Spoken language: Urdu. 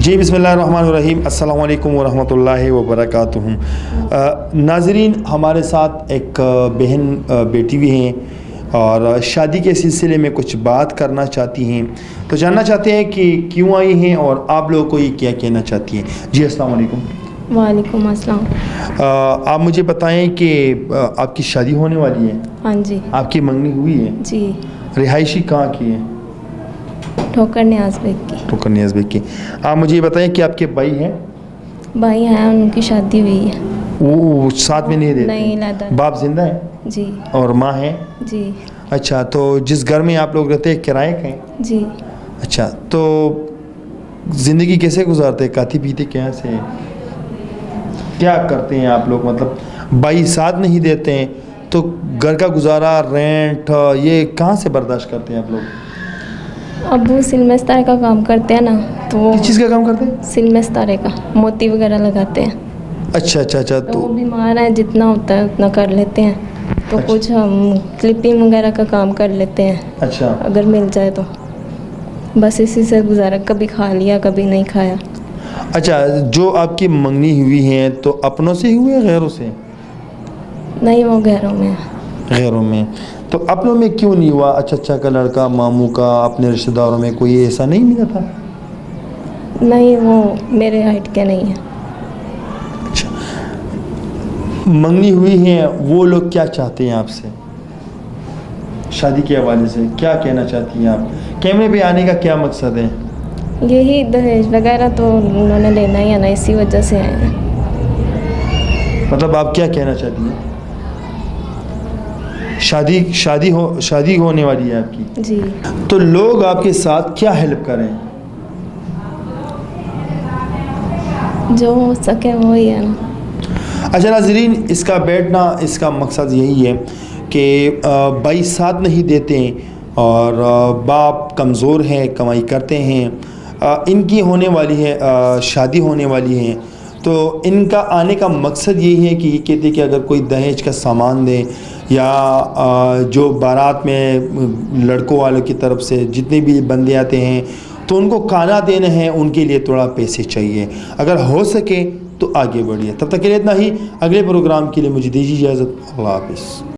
جی بسم اللہ الرحمن الرحیم، السلام علیکم ورحمۃ اللہ وبرکاتہ۔ ناظرین، ہمارے ساتھ ایک بہن بیٹی بھی ہیں اور شادی کے سلسلے میں کچھ بات کرنا چاہتی ہیں، تو جاننا چاہتے ہیں کہ کیوں آئی ہیں اور آپ لوگوں کو یہ کیا کہنا چاہتی ہیں۔ جی السلام علیکم۔ وعلیکم السلام۔ آپ مجھے بتائیں کہ آپ کی شادی ہونے والی ہے؟ ہاں جی۔ آپ کی منگنی ہوئی ہے؟ جی۔ رہائشی کہاں کی ہے؟ ٹھوکر نیاز بیگ کی۔ ٹھوکر نیاز بیگ کی۔ آپ مجھے یہ بتائیں کہ آپ کے بھائی ہیں؟ بھائی ہیں، ان کی شادی ہوئی ہے۔ وہ ساتھ میں نہیں رہتے؟ نہیں لادا۔ باپ زندہ ہے؟ جی۔ اور ماں ہے؟ جی۔ اچھا، تو جس گھر میں آپ لوگ رہتے ہیں کرائے کا ہیں؟ جی۔ اچھا، تو زندگی کیسے گزارتے ہیں؟ کھاتے پیتے کیسے ہیں؟ کیا کرتے ہیں آپ لوگ؟ مطلب بھائی ساتھ نہیں دیتے ہیں تو گھر کا گزارا، رینٹ، یہ کہاں سے برداشت کرتے ہیں آپ لوگ؟ ابو سل میں ستارے کا کام کرتے ہیں نا، تو وہ کس چیز کا کام کرتے ہیں؟ سل میں ستارے کا، موتی وغیرہ لگاتے ہیں۔ اچھا اچھا اچھا۔ تو وہ بیمار ہیں، جتنا ہوتا ہے اتنا کر لیتے ہیں، تو اچھا۔ کچھ ہم کلپنگ وغیرہ کا کام کر لیتے ہیں اچھا اگر مل جائے تو، بس اسی سے گزارا، کبھی کھا لیا کبھی نہیں کھایا۔ اچھا، جو آپ کی منگنی ہوئی ہیں تو اپنوں سے ہوئی ہے غیروں سے؟ نہیں، وہ گھروں میں ہے۔ غیروں میں؟ تو اپنوں میں کیوں نہیں ہوا؟ اچھا کا لڑکا، ماموں کا، اپنے رشتہ داروں میں کوئی ایسا نہیں ملا تھا؟ نہیں، وہ میرے ہائٹ کے نہیں ہیں۔ اچھا، منگنی ہوئی ہیں، وہ لوگ کیا چاہتے ہیں آپ سے؟ شادی کے حوالے سے کیا کہنا چاہتی ہیں آپ؟ کیمرے پہ آنے کا کیا مقصد ہے؟ یہی دہیج وغیرہ تو انہوں نے لینا ہی ہے نا، اسی وجہ سے آئے ہیں۔ مطلب آپ کیا کہنا چاہتی ہیں؟ شادی ہونے والی ہے آپ کی؟ جی۔ تو لوگ آپ کے ساتھ کیا ہیلپ کریں؟ جو ہو سکے وہی ہے نا۔ اچھا ناظرین، اس کا بیٹھنا، اس کا مقصد یہی ہے کہ بھائی ساتھ نہیں دیتے ہیں اور باپ کمزور ہیں، کمائی کرتے ہیں، ان کی ہونے والی ہے، شادی ہونے والی ہے، تو ان کا آنے کا مقصد یہی ہے کہ یہ کہتے ہیں کہ اگر کوئی دہیج کا سامان دے، یا جو بارات میں لڑکوں والوں کی طرف سے جتنے بھی بندے آتے ہیں تو ان کو کھانا دینا ہے، ان کے لیے تھوڑا پیسے چاہیے، اگر ہو سکے تو آگے بڑھیے۔ تب تک کے لیے اتنا ہی، اگلے پروگرام کے لیے مجھے دیجیے اجازت۔ اللہ حافظ۔